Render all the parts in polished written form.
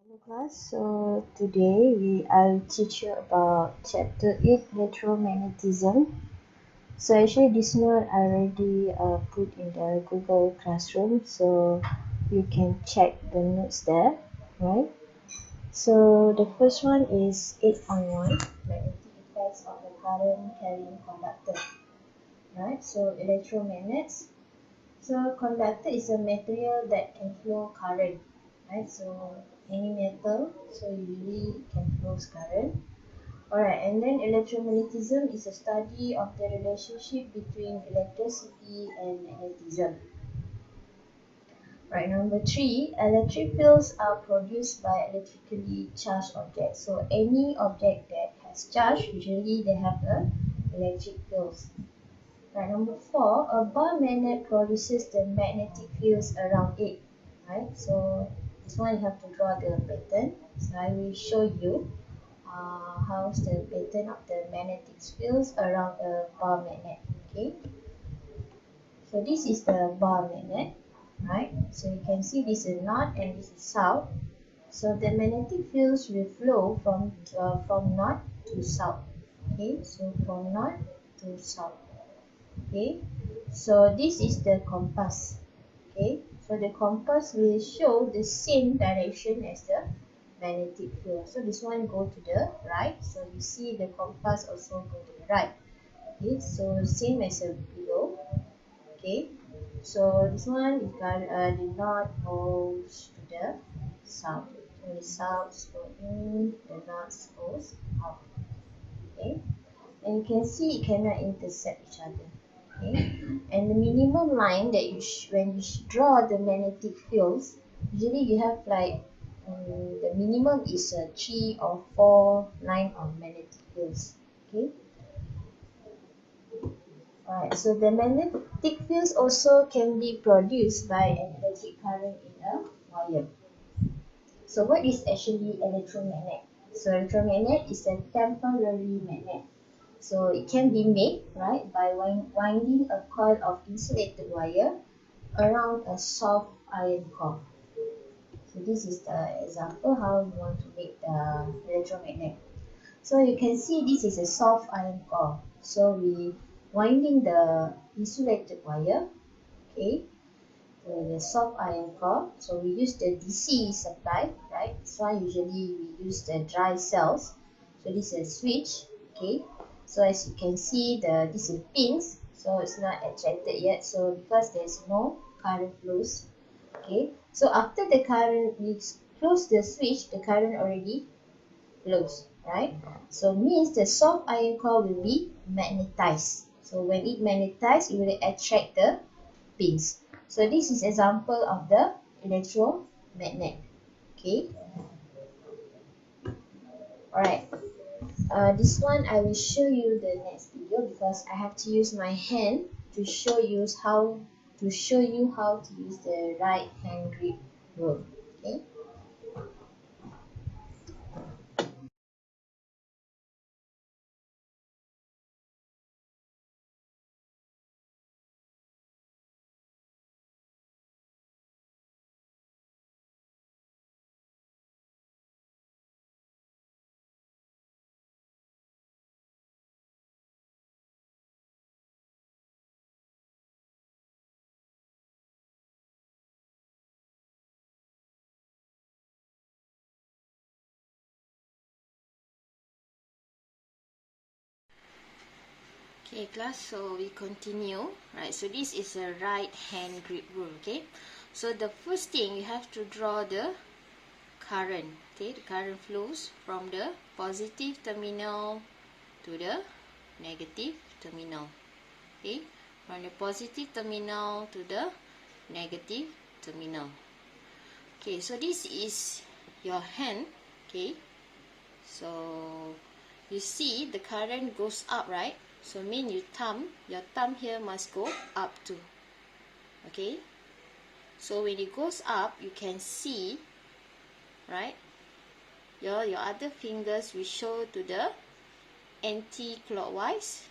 Hello class, so today I'll teach you about chapter 8 electromagnetism. So actually this note I already put in the Google Classroom, so you can check the notes there, right? So the first one is 8.1, magnetic effects of the current carrying conductor, right? So electromagnets. So conductor is a material that can flow current, right? So any metal, so usually it can flow current. Alright, and then electromagnetism is a study of the relationship between electricity and magnetism. Right, number 3, electric fields are produced by electrically charged objects. So any object that has charge, usually they have a electric fields. Right, number 4, a bar magnet produces the magnetic fields around it. Right, so this one you have to draw the pattern. So I will show you how's the pattern of the magnetic fields around a bar magnet. Okay, so this is the bar magnet, right? So you can see this is north and this is south. So the magnetic fields will flow from north to south. Okay, so from north to south. Okay, so this is the compass. Okay, so the compass will show the same direction as the magnetic field. So this one go to the right, so you see the compass also go to the right. Okay, so same as below. Okay, so this one is the north goes to the south. So the south go in, the north goes out. Okay, and you can see it cannot intersect each other. Okay, and the minimum line that when you draw the magnetic fields, usually you have like the minimum is 3 or 4 line of magnetic fields. Okay, alright, so the magnetic fields also can be produced by an electric current in a wire. So what is actually electromagnet? So electromagnet is a temporary magnet. So it can be made, right, by winding a coil of insulated wire around a soft iron core. So this is the example how you want to make the electromagnet. So you can see this is a soft iron core. So we winding the insulated wire, okay, to the soft iron core. So we use the DC supply, right? This one usually we use the dry cells. So this is a switch, okay. So as you can see, this is pins, so it's not attracted yet. So because there's no current flows, okay. So after the current, we close the switch, the current already flows, right? So means the soft iron core will be magnetized. So when it magnetized, it will attract the pins. So this is example of the electromagnet. Okay. Alright. This one I will show you the next video because I have to use my hand to show you how to use the right hand grip rule. Okay. Okay class, so we continue, right? So this is a right hand grip rule, okay? So the first thing you have to draw the current, okay? The current flows from the positive terminal to the negative terminal, okay? From the positive terminal to the negative terminal. Okay, so this is your hand, okay? So you see the current goes up, right? So mean your thumb here must go up too. Okay? So when it goes up, you can see, right? Your other fingers will show to the anti-clockwise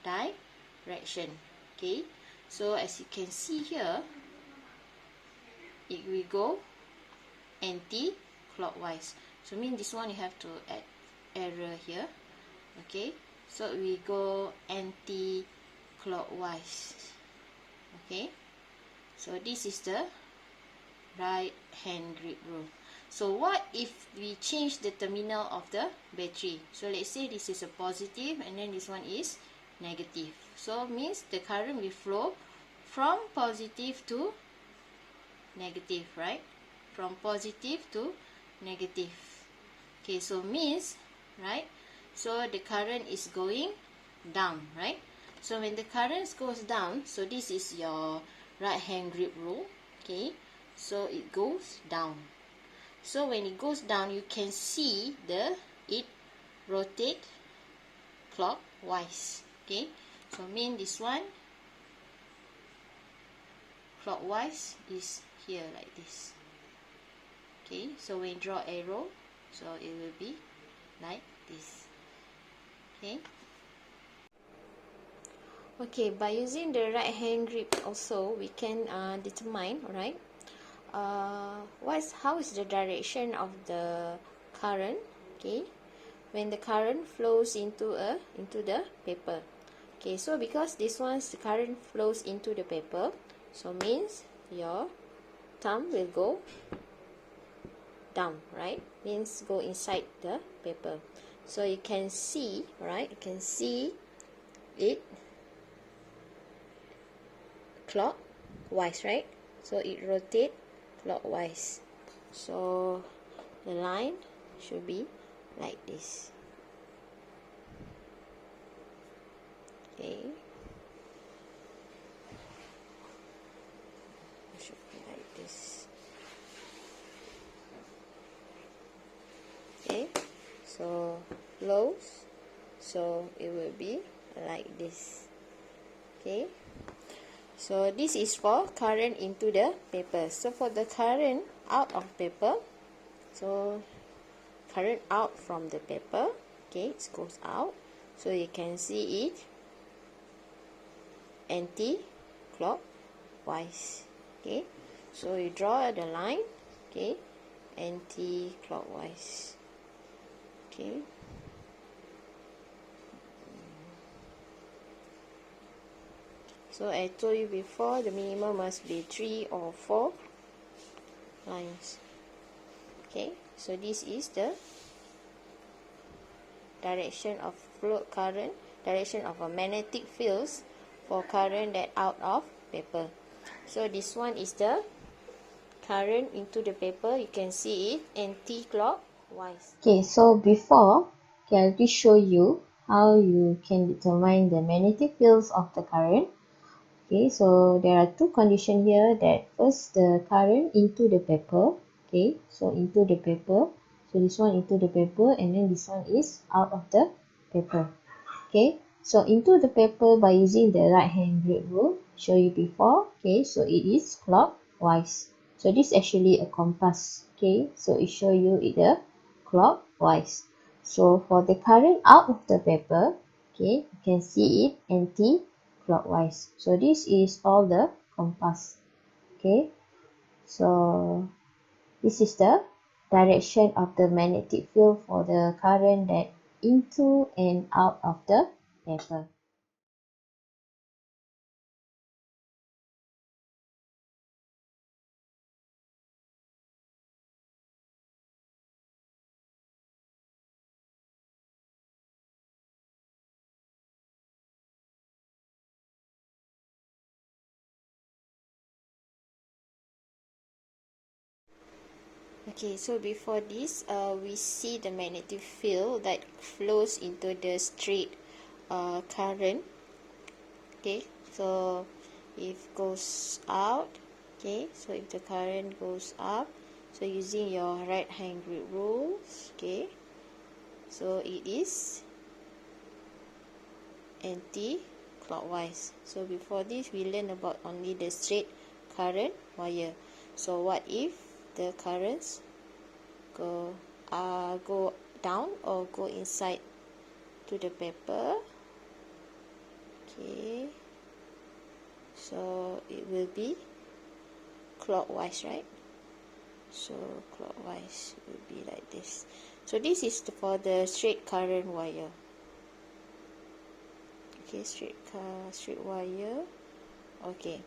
direction. Okay? So as you can see here, it will go anti clockwise. So mean this one you have to add error here. Okay, so we go anti-clockwise. Okay, so this is the right hand grip rule. So what if we change the terminal of the battery? So let's say this is a positive and then this one is negative. So means the current will flow from positive to negative, right? From positive to negative. Okay, so means, right? So the current is going down, right? So when the current goes down, so this is your right hand grip rule. Okay, so it goes down. So when it goes down, you can see it rotate clockwise. Okay, so mean this one clockwise is here like this. Okay, so when you draw arrow, so it will be like this. Okay. Okay, by using the right hand grip also we can determine, right? How is the direction of the current? Okay, when the current flows into the paper. Okay, so because this one's the current flows into the paper, so means your thumb will go down, right? Means go inside the paper. So you can see, right? You can see it clockwise, right? So it rotate clockwise. So the line should be like this. Okay, it should be like this. Okay, so close, so it will be like this. Okay, so this is for current into the paper. So for the current out of paper, so current out from the paper, okay, it goes out, so you can see it anti-clockwise. Okay, so you draw the line, okay, anti-clockwise. Okay, so I told you before the minimum must be 3 or 4 lines. Okay, so this is the direction of flow current, direction of a magnetic fields for current that out of paper. So this one is the current into the paper. You can see it anti-clockwise. Okay, so before, I'll just show you how you can determine the magnetic fields of the current. Okay, so there are two conditions here. That first, the current into the paper. Okay, so into the paper. So this one into the paper, and then this one is out of the paper. Okay, so into the paper by using the right hand grip rule, show you before. Okay, so it is clockwise. So this is actually a compass. Okay, so it show you it clockwise. So for the current out of the paper, okay, you can see it anti-clockwise. So this is all the compass. Okay, so this is the direction of the magnetic field for the current that into and out of the paper. Okay, so before this, we see the magnetic field that flows into the straight current. Okay, so if goes out, okay, so if the current goes up, so using your right hand grip rules, okay, so it is anti-clockwise. So before this, we learned about only the straight current wire. So what if the currents go down or go inside to the paper? Okay, so it will be clockwise, right? So clockwise will be like this. So this is for the straight current wire. Okay, straight wire. Okay.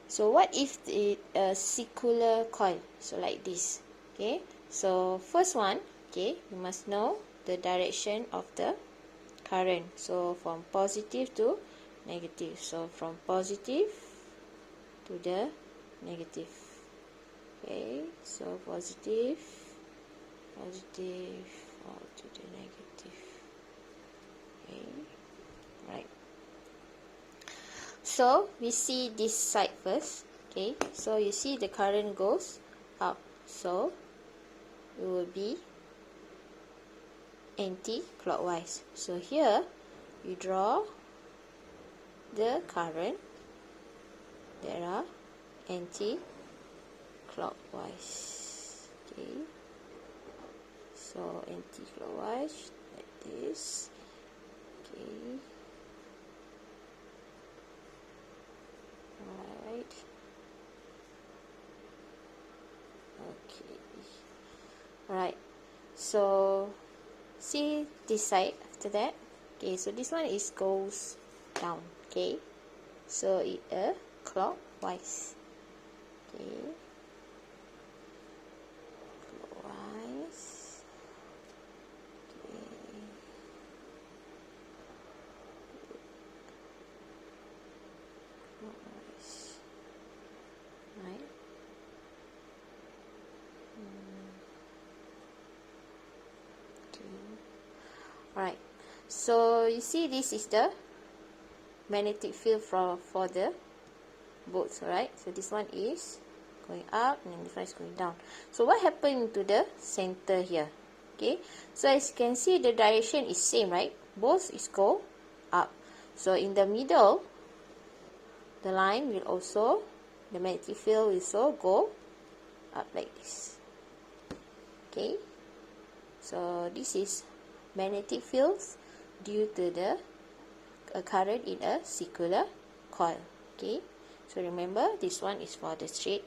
So what if it a circular coil? So like this. Okay. So first one, okay, you must know the direction of the current. So from positive to negative. So from positive to the negative. Okay. So positive or to the negative. Okay. Right. So we see this side first. Okay, so you see the current goes up, so it will be anti-clockwise. So here you draw the current that are anti-clockwise. Okay, so anti-clockwise like this. Okay, right. Okay, right. So see this side after that. Okay, so this one is goes down. Okay, so it clockwise. Okay, clockwise. Okay, clockwise. Right. Okay. Right. So you see, this is the magnetic field for the bolts, right? So this one is going up and this one is going down. So what happened to the center here? Okay, so as you can see, the direction is same, right? Both is go up. So in the middle, the line will also, the magnetic field will also go up like this. Okay, so this is magnetic fields due to the current in a circular coil. Okay, so remember, this one is for the straight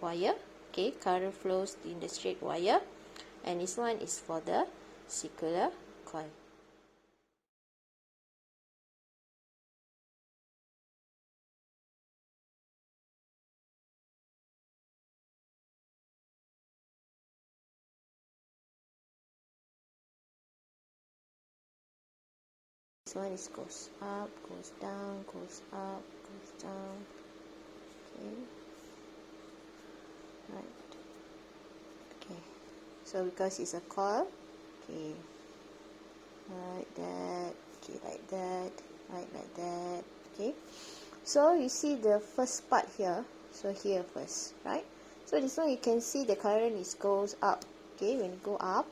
wire. Okay, current flows in the straight wire, and this one is for the circular coil. This one is goes up, goes down, goes up, goes down. Okay, right. Okay, so because it's a coil, okay, like that, okay, like that, right, like that. Okay, so you see the first part here. So here first, right? So this one you can see the current is goes up. Okay, when it go up,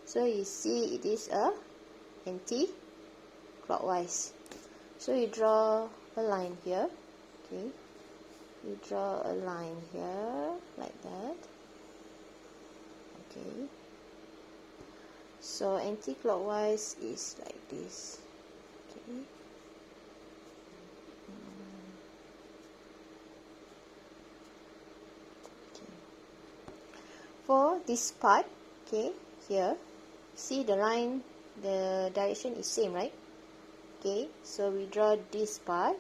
so you see it is a anti-clockwise. So you draw a line here. Okay, you draw a line here like that. Okay, so anti-clockwise is like this. Okay, okay. For this part, okay, here, see the line, the direction is same, right? Okay, so we draw this part.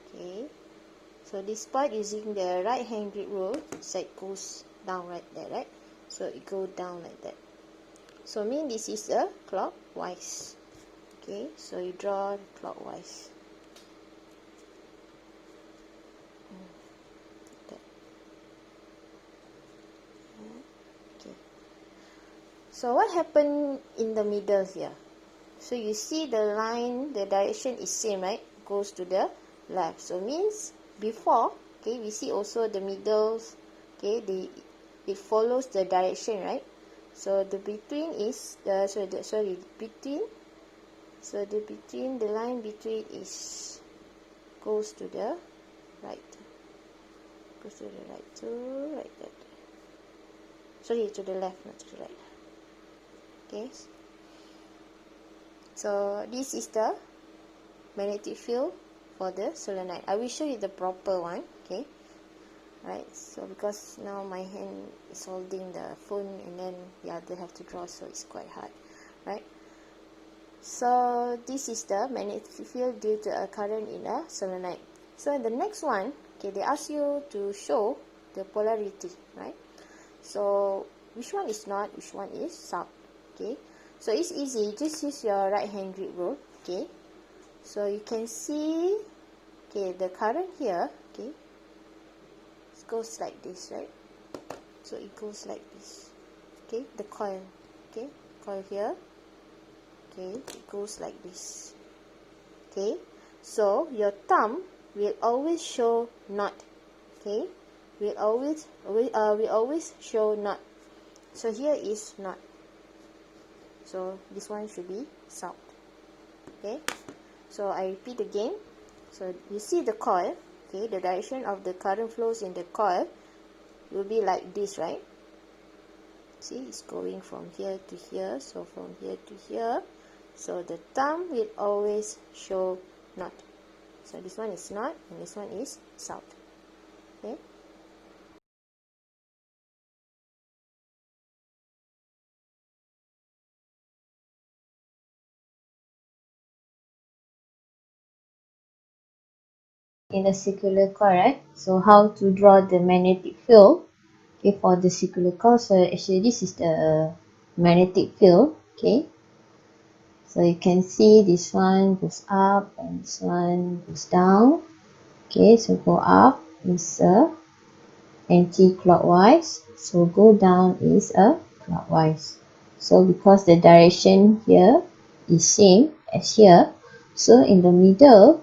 Okay, so this part using the right hand grip rule, side goes down like that, right? So it go down like that. So mean this is a clockwise. Okay, so you draw clockwise. Okay. So what happened in the middle here? So you see the line, the direction is same, right? Goes to the left. So means before, okay, we see also the middles, okay, it follows the direction, right? So the between is the the line between is goes to the right. Goes to the right, to right that. Sorry, to the left, not to the right. Okay. So this is the magnetic field for the solenoid. I will show you the proper one. Okay. right? So because now my hand is holding the phone and then the other have to draw, so it's quite hard, right? So this is the magnetic field due to a current in a solenoid. So the next one, okay, they ask you to show the polarity, right? So which one is not, which one is south, okay? So it's easy, just use your right hand grip rule, okay? So you can see, okay, the current here, okay, it goes like this, right? So it goes like this, okay, the coil, okay, coil here, okay, it goes like this, okay. So your thumb will always show not, okay, will always show not. So here is not, so this one should be south, okay. So I repeat again. So you see the coil, okay, the direction of the current flows in the coil will be like this, right? See, it's going from here to here, so from here to here. So the thumb will always show not. So this one is not, and this one is south. Okay. In the circular coil, right? So how to draw the magnetic field? Okay, for the circular coil, so actually this is the magnetic field. Okay, so you can see this one goes up and this one goes down. Okay, so go up is anti-clockwise, so go down is clockwise. So because the direction here is same as here, so in the middle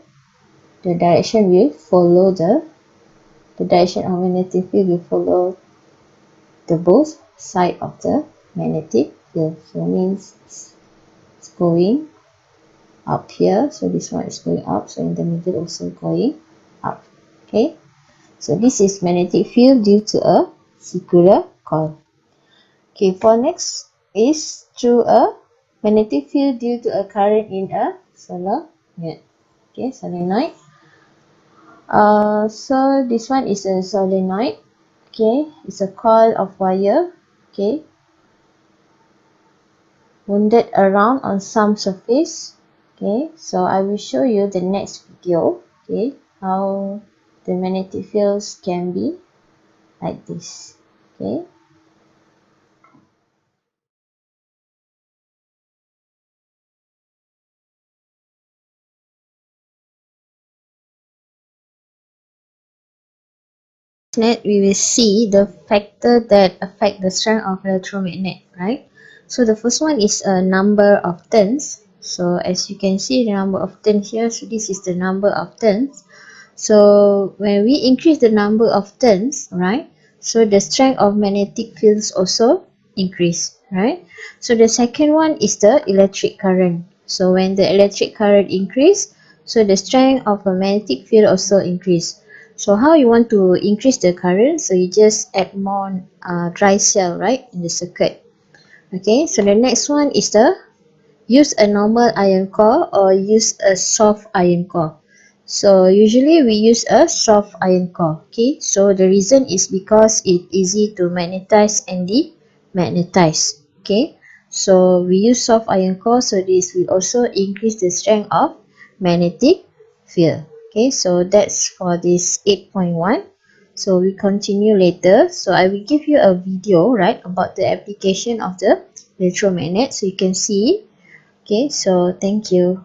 the direction will follow the direction of magnetic field will follow the both side of the magnetic field. So means it's going up here, so this one is going up, so in the middle also going up. Okay, so this is magnetic field due to a circular coil. Okay, for next is through a magnetic field due to a current in a solenoid. Okay, solenoid. So this one is a solenoid. Okay, it's a coil of wire. Okay, wounded around on some surface. Okay, so I will show you the next video. Okay, how the magnetic fields can be like this. Okay. Next, we will see the factor that affect the strength of electromagnet, right? So the first one is a number of turns. So as you can see the number of turns here, so this is the number of turns. So when we increase the number of turns, right, so the strength of magnetic fields also increase, right? So the second one is the electric current. So when the electric current increase, so the strength of a magnetic field also increase. So how you want to increase the current? So you just add more dry cell, right, in the circuit. Okay, so the next one is the use a normal iron core or use a soft iron core. So usually we use a soft iron core. Okay, so the reason is because it's easy to magnetize and demagnetize. Okay, so we use soft iron core, so this will also increase the strength of magnetic field. Okay, so that's for this 8.1. So we continue later. So I will give you a video, right, about the application of the electromagnet, so you can see. Okay, so thank you.